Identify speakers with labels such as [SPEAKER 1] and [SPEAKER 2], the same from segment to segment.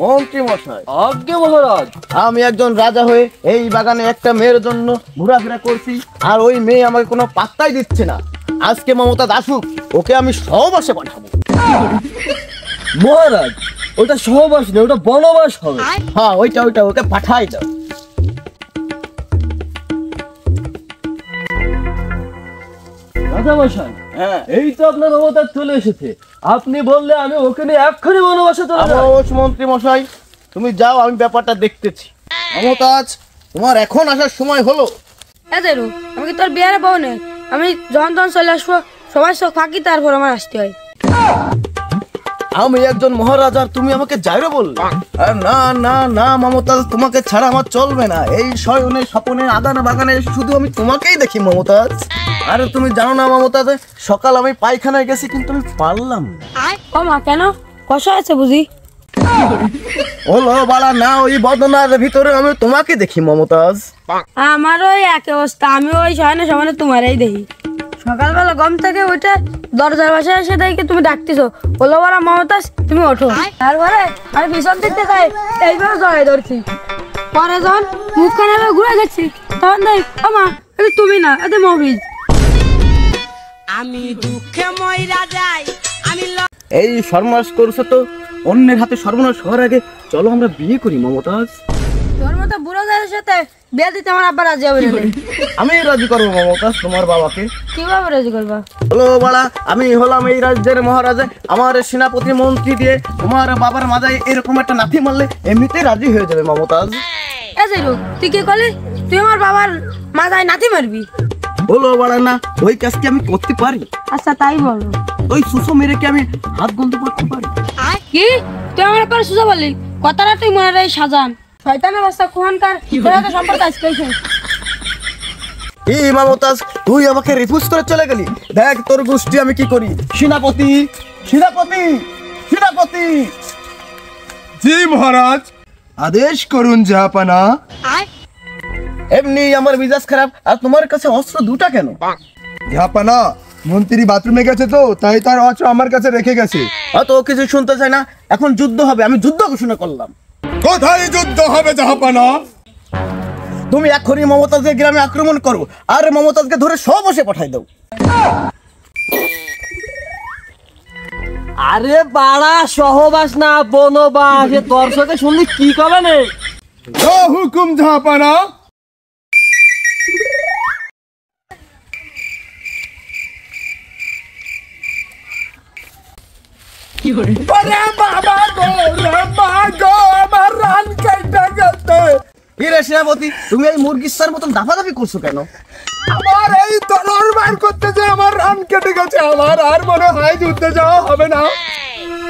[SPEAKER 1] মন্ত্রী মশাই।
[SPEAKER 2] আজ্ঞে মহারাজ।
[SPEAKER 1] আমি একজন রাজা হয়ে এই বাগানে একটা মেয়ের জন্য ঘোরাফেরা করছি, আর ওই মেয়ে আমাকে কোনো পাত্তাই দিচ্ছে না। আজকে মমতাজ আসুক, ওকে আমি সহবাসে পাঠাবো।
[SPEAKER 2] মহারাজ, ওটা সহবাস না, ওটা বনবাস হবে।
[SPEAKER 1] হ্যাঁ, ওইটা ওকে পাঠাই দাও।
[SPEAKER 2] রাজামশাই,
[SPEAKER 1] হ্যাঁ,
[SPEAKER 2] এই তো আপনার মমতাজ চলে এসেছে। আপনি বললে আমি ওকে নিয়ে এক্ষুনি বনবাসে চলে যাব।
[SPEAKER 1] মন্ত্রী মশাই, তুমি যাও, আমি ব্যাপারটা দেখতেছি। মমতাজ, তোমার এখন আসার সময় হলো।
[SPEAKER 3] আমি কি তোর বিয়ারে বউ নেই? আমি যখন তখন চলে আসবো, সবাই চোখ ফাঁকি, তারপর আমার আসতে হয়।
[SPEAKER 1] আমি একজন মহারাজা, আর তুমি আমাকে যাইরো বললে? আর না না না মমতাজ, তোমাকে ছাড়া আমার চলবে না। এই শয়নে স্বপনে আদানে বাগানে শুধু আমি তোমাকেই দেখি মমতাজ। আরে তুমি জানো না মমতাজ, সকাল আমি পায়খানায় গেছি কিন্তু আমি পারলাম না।
[SPEAKER 3] ও মা, কেন? কষ্ট আছে বুঝি?
[SPEAKER 1] ওলো বালা না, ওই বদনার ভিতরে আমি তোমাকে দেখি মমতাজ।
[SPEAKER 3] আমার ওই এক অবস্থা, আমি ওই শয়নে সমানে তোমারই দেখি। সকালবেলা গম থেকে ওইটা দরজার বাসায় এসে দেখি তুমি ডাকতেছো, বলো বলা মমতাজ তুমি ওঠো। তারপরে আমি পিছন দিতে যাই, এইভাবে জড়াই ধরছি। পরে যখন মুখখানে ঘুরে যাচ্ছি, তখন দেখ ও মা, এটা তুমি না, এটা মফিজ।
[SPEAKER 4] আমি দুঃখে মইরা যাই, আমি
[SPEAKER 1] এই সর্বনাশ করছো তো, অন্যের হাতে সর্বনাশ হওয়ার আগে চলো আমরা বিয়ে করি মমতাজ।
[SPEAKER 3] তোর মতো বুড়ো দাদের সাথে বিয়ে দিতে আমার আব্বা রাজি হবে না।
[SPEAKER 1] আমি রাজি করবো মমতাজ তোমার বাবাকে।
[SPEAKER 3] কিভাবে রাজি করবা?
[SPEAKER 1] হলো বাড়া, আমি হলাম এই রাজ্যের মহারাজা, আমার সেনাপতি মন্ত্রী দিয়ে তোমার বাবার মাথায় এরকম একটা নাথি মারলে এমনিতেই রাজি হয়ে যাবে মমতাজ।
[SPEAKER 3] তুই কি করলি? তুই আমার বাবার মাথায় নাতি মারবি?
[SPEAKER 1] হলো বাড়া না, ওই কাজ কি আমি করতে পারি?
[SPEAKER 3] আচ্ছা তাই বলো।
[SPEAKER 1] ওই সুসো মেরে কি আমি হাত গন্ধ করতে পারি?
[SPEAKER 3] কি তুই আমার ব্যাপারে সুজা বললি? কথাটা তুই মনে রাখ সাজান, শয়তানের বাচ্চা কুহানকার সম্পর্ক আজকে
[SPEAKER 1] এই মমতাজ, তুই আমাকে রিফিউজ করে চলে গেলি। দেখ তোর গোষ্ঠী আমি কি করি। সেনাপতি সেনাপতি সেনাপতি।
[SPEAKER 5] জি মহারাজ, আদেশ করুন জাহাপানা।
[SPEAKER 1] এমনি আমার মিজাজ খারাপ, আর তোমার কাছে অস্ত্র দুটা কেন?
[SPEAKER 5] জাহাপানা, মন্ত্রী বাথরুমে গেছে তো, তাই তার অস্ত্র আমার কাছে রেখে গেছে।
[SPEAKER 1] অত কিছু শুনতে চাই না, এখন যুদ্ধ হবে। আমি যুদ্ধ ঘোষণা করলাম।
[SPEAKER 5] কোথায় যুদ্ধ হবে জাহাপানা?
[SPEAKER 1] তুমি এখনই মমতাজের গ্রামে আক্রমণ করো, আর মমতাজকে ধরে সহবাসে পাঠাই দাও।
[SPEAKER 2] আরে বাড়া, সহবাস না বনবাস, এ তোর সাথে শুনলি কি কবে নে?
[SPEAKER 5] হুকুম জাহাপানা।
[SPEAKER 1] সেনাপতি, তুমি এই মুরগির মতন দাফাদাফি করছো কেন?
[SPEAKER 5] আমার এই তলোয়ার বার করতে যে আমার রান কেটে গেছে, আমার আর মনে হয় যুদ্ধে যাওয়া হবে না।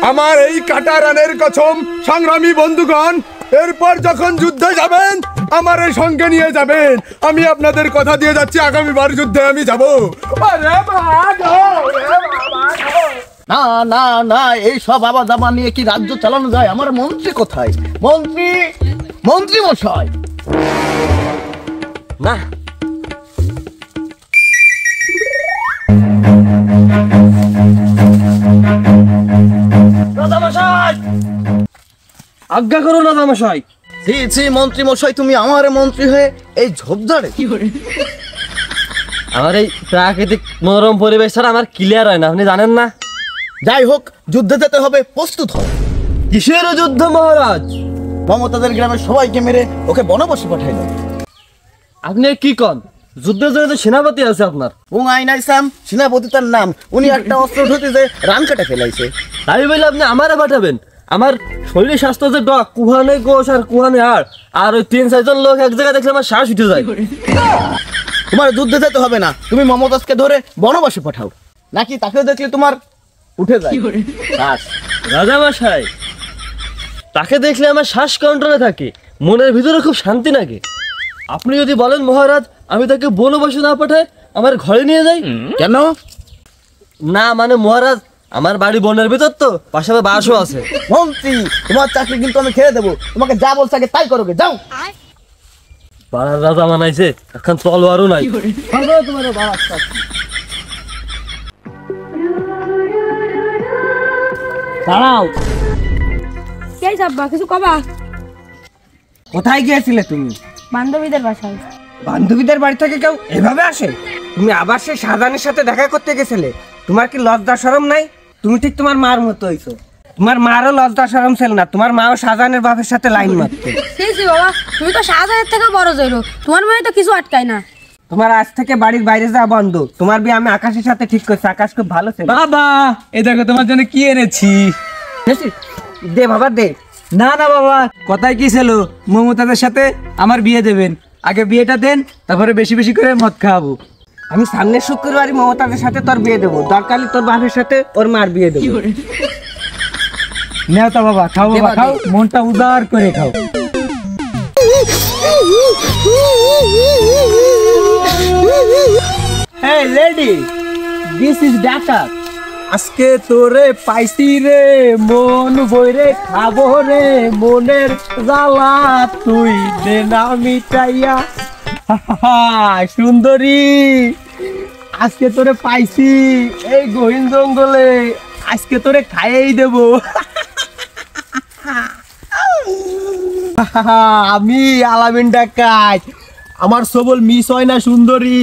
[SPEAKER 5] আমার এই কাটা রানের কসম সংগ্রামী বন্ধুগণ, এরপর যখন যুদ্ধে যাবেন আমার এই সঙ্গে নিয়ে যাবেন। আমি আপনাদের কথা দিয়ে যাচ্ছি, আগামীবার যুদ্ধে আমি যাব।
[SPEAKER 1] না না না, এই সব আবার দাবা নিয়ে কি রাজ্য চালানো যায়? আমার মন্ত্রী কোথায়? মন্ত্রী মন্ত্রী মশাই।
[SPEAKER 2] না, রাজামশাই আজ্ঞা করুন। রাজামশাই,
[SPEAKER 1] ছি ছি মন্ত্রী মশাই, তুমি আমার মন্ত্রী হয়ে এই ঝোপঝাড়ে?
[SPEAKER 2] আমার এই প্রাকৃতিক মনোরম পরিবেশ ছাড়া আমার ক্লিয়ার হয় না, আপনি জানেন না?
[SPEAKER 1] যাই হোক, যুদ্ধে যেতে হবে, প্রস্তুত হও।
[SPEAKER 2] কিসের যুদ্ধ মহারাজ?
[SPEAKER 1] মমতাজের গ্রামের সবাইকে মেরে ওকে বনবাসে পাঠাই দাও।
[SPEAKER 2] আপনি কি কন? যুদ্ধের জন্য তো সেনাপতি আছে আপনার।
[SPEAKER 1] আইনাইসাম সেনাপতি তার নাম, উনি একটা অস্ত্র ধরতে যে রান কাটা ফেলাইছে।
[SPEAKER 2] তাই বলে আপনি আমারে পাঠাবেন? আমার শরীর স্বাস্থ্য যে ডক, কুহানে গোশ আর কুহানে হাড়, আর ওই 3-4 লোক এক জায়গায় দেখলে আমার শ্বাস উঠে যায়।
[SPEAKER 1] তোমার যুদ্ধে যেতে হবে না, তুমি মমতাজকে ধরে বনবাসে পাঠাও, নাকি তাকে দেখলে তোমার উঠে যায় শ্বাস?
[SPEAKER 2] রাজামশাই, তাকে দেখলে আমার শ্বাস কন্ট্রোলে থাকে, মনের ভিতরে খুব শান্তি লাগে। আপনি যদি বলেন মহারাজ আমি তাকে বনবাসে না পাঠাই, আমার ঘরে নিয়ে যাই।
[SPEAKER 1] কেন?
[SPEAKER 2] না মানে মহারাজ, আমার বাড়ি বনের ভিতর তো, পাশাপাশি বাসও আছে।
[SPEAKER 1] মন্ত্রী, তোমার চাকরি কিন্তু আমি ছেড়ে দেবো। তোমাকে যা বলছে আগে তাই করোগে, যাও।
[SPEAKER 2] পাড়ার রাজা বানাইছে, এখন তলোয়ারও নাই।
[SPEAKER 3] কে এই সাব্বা কিছু কবা?
[SPEAKER 6] কোথায় গিয়েছিলে তুমি?
[SPEAKER 3] বান্ধবীদের বাসায়।
[SPEAKER 6] বান্ধবীদের বাড়ি থেকে কেউ এভাবে আসে? তুমি আবার সেই শাহজাহানের সাথে দেখা করতে গেছিলে? তোমার কি লজ্জা শরম নাই? তুমি ঠিক তোমার মার মতো হইছো। তোমার মারও লজ্জা শরম ছিল না, তোমার মাও শাহজাহানের বাপের সাথে লাইন মারতো।
[SPEAKER 3] ছি বাবা, তুমি তো শাহজাহানের থেকে বড় জইরো, তোমার মনে তো কিছু আটকায় না।
[SPEAKER 6] তোমার আজ থেকে বাড়ির বাইরে যাওয়া বন্ধ। তোমার বিয়ে আমি আকাশের সাথে ঠিক করছি, আকাশ খুব ভালো ছিল।
[SPEAKER 7] বাবা এই দেখো তোমার জন্য কি এনেছি।
[SPEAKER 6] দে বাবা দে।
[SPEAKER 7] না না বাবা, কথায় কি ছিল, মমতাজের সাথে আমার বিয়ে দেবেন, আগে বিয়েটা দেন, তারপরে বেশি বেশি করে মদ খাওয়াবো।
[SPEAKER 6] আমি সামনের শুক্রবারই মমতাজের সাথে তোর বিয়ে দেবো, দরকার হলে তোর বাপের সাথে ওর মার বিয়ে দেবো।
[SPEAKER 7] নেও তো বাবা, খাও বাবা খাও, মনটা উদার করে খাও।
[SPEAKER 6] Hey lady, this is data.
[SPEAKER 7] আজকে তোরে পাইছি রে, মন বইরে খাবো রে, মনের জ্বালা তুই দে না মিটাইয়া। সুন্দরী, আজকে তোরে পাইছি এই গহীন জঙ্গলে, আজকে তোরে খাইয়েই দেবো। আমি আলামিন ডাকাত, আমার সবল মিস হয় না সুন্দরী।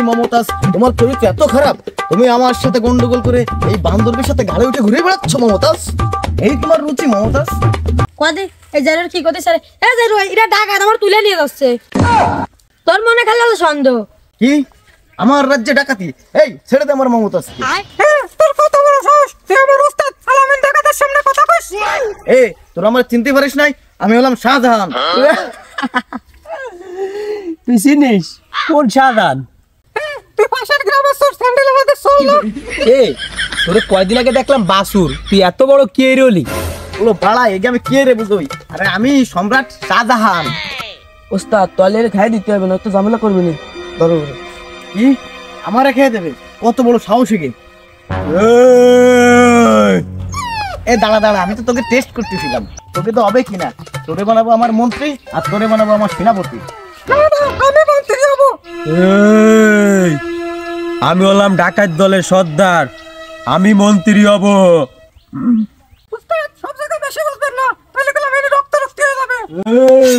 [SPEAKER 1] মমতাজ, তোমার চরিত্র এত খারাপ, তুমি আমার সাথে গন্ডগোল করে এই বান্দরদের সাথে গাড়ি উঠে ঘুরে বেড়াচ্ছ মমতাজ। এই তোমার রুচি মমতাজ?
[SPEAKER 3] কদি এই জারের কি করতে স্যার? এই জারু এটা ডাকাত আমার তুলে নিয়ে যাচ্ছে। তোর মনে খালি হলো সন্দেহ?
[SPEAKER 1] কি আমার রাজ্যে ডাকাতি? এই ছেড়ে দে আমার মমতাজ।
[SPEAKER 6] তোর কত বড় সাহস, তুই আমার ওস্তাদ আলামিন ডাকাতের সামনে কথা কইস?
[SPEAKER 1] এ তোর আমার চিনতে পারিস নাই? আমি হলাম শাহজাহান।
[SPEAKER 7] তুই চিনিস কোন শাহজাহান?
[SPEAKER 6] তুই পাশের গ্রামের সর স্যান্ডেল আমাদের সোল।
[SPEAKER 7] এ তোরে কয়দিন আগে দেখলাম বাসুর, তুই এত বড় কে রলি?
[SPEAKER 1] বলো বাড়া, এগে আমি কে রে বুঝই? আরে আমি সম্রাট শাহজাহান।
[SPEAKER 2] ওস্তাদ তলের খাই দিতে হবে না তো ঝামেলা করবি না।
[SPEAKER 1] ধরো কি আমারে খেয়ে দেবে? কত বড় সাহস কি? এ দাঁড়া দাঁড়া, আমি তো তোকে টেস্ট করতেছিলাম, তোকে তো হবে কিনা। তোরে বানাবো আমার মন্ত্রী আর তোরে বানাবো আমার সেনাপতি।
[SPEAKER 6] আমি বলতে যাব।
[SPEAKER 7] এই, আমি হলাম ডাকাত দলের সর্দার, আমি মন্ত্রী হব।
[SPEAKER 6] ওস্তাদ সব জায়গায় বেশি বলবেন না, তাহলে গেলে মেরে রক্ত রক্ত হয়ে যাবে।
[SPEAKER 7] এই,